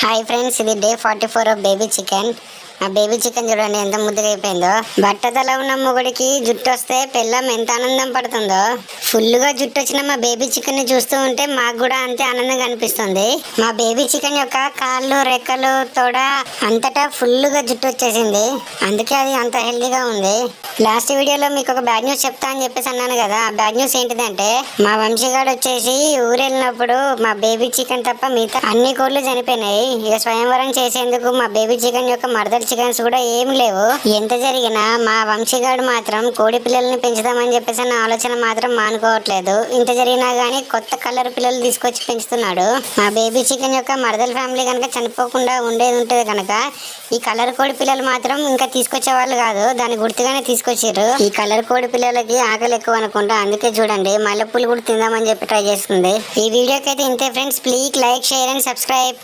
Hi friends, ఇది day 44 of baby chicken. ఆ baby chicken చూడండి ఎంత ముద్దుగా అయిపోయిందో. బట్టతల ఉన్న మొగుడికి జుట్టు వస్తే పెళ్ళం ఎంత ఆనందం పడుతుందో, ఫుల్గా జుట్టు వచ్చిన మా బేబీ చికెన్ ని చూస్తూ ఉంటే మాకు కూడా అంతే ఆనందంగా అనిపిస్తుంది. మా బేబీ చికెన్ యొక్క కాళ్ళు, రెక్కలు, తోడ అంతటా ఫుల్గా జుట్టు వచ్చేసింది. అందుకే అది అంత హెల్దీగా ఉంది. లాస్ట్ వీడియోలో మీకు ఒక బ్యాడ్ న్యూస్ చెప్తా అని చెప్పేసి అన్నాను కదా. ఆ బ్యాడ్ న్యూస్ ఏంటిదంటే, మా వంశీగాడు వచ్చేసి ఊరెళ్ళినప్పుడు మా బేబీ చికెన్ తప్ప మిగతా అన్ని కోళ్ళు చనిపోయినాయి. ఇక స్వయంవరం చేసేందుకు మా బేబీ చికెన్ యొక్క మరదల చికెన్స్ కూడా ఏమి లేవు. ఎంత జరిగినా మా వంశీగాడు మాత్రం కోడి పిల్లల్ని పెంచుదామని చెప్పేసి నా ఆలోచన మాత్రం మానుకోవట్లేదు. ఇంత జరిగినా గానీ కొత్త కలర్ పిల్లలు తీసుకొచ్చి పెంచుతున్నాడు. మా బేబీ చికెన్ యొక్క మరదల ఫ్యామిలీ కనుక చనిపోకుండా ఉండేది ఉంటుంది కనుక ఈ కలర్ కోడి పిల్లలు మాత్రం ఇంకా తీసుకొచ్చే వాళ్ళు కాదు, దాన్ని గుర్తుగానే తీసుకొచ్చారు. ఈ కలర్ కోడి పిల్లలకి ఆకలి ఎక్కువ అనుకుంటా, అందుకే చూడండి మల్లెపూలు కూడా తిందామని చెప్పి ట్రై చేస్తుంది. ఈ వీడియోకి అయితే ఇంతే friends. Please like, share and subscribe.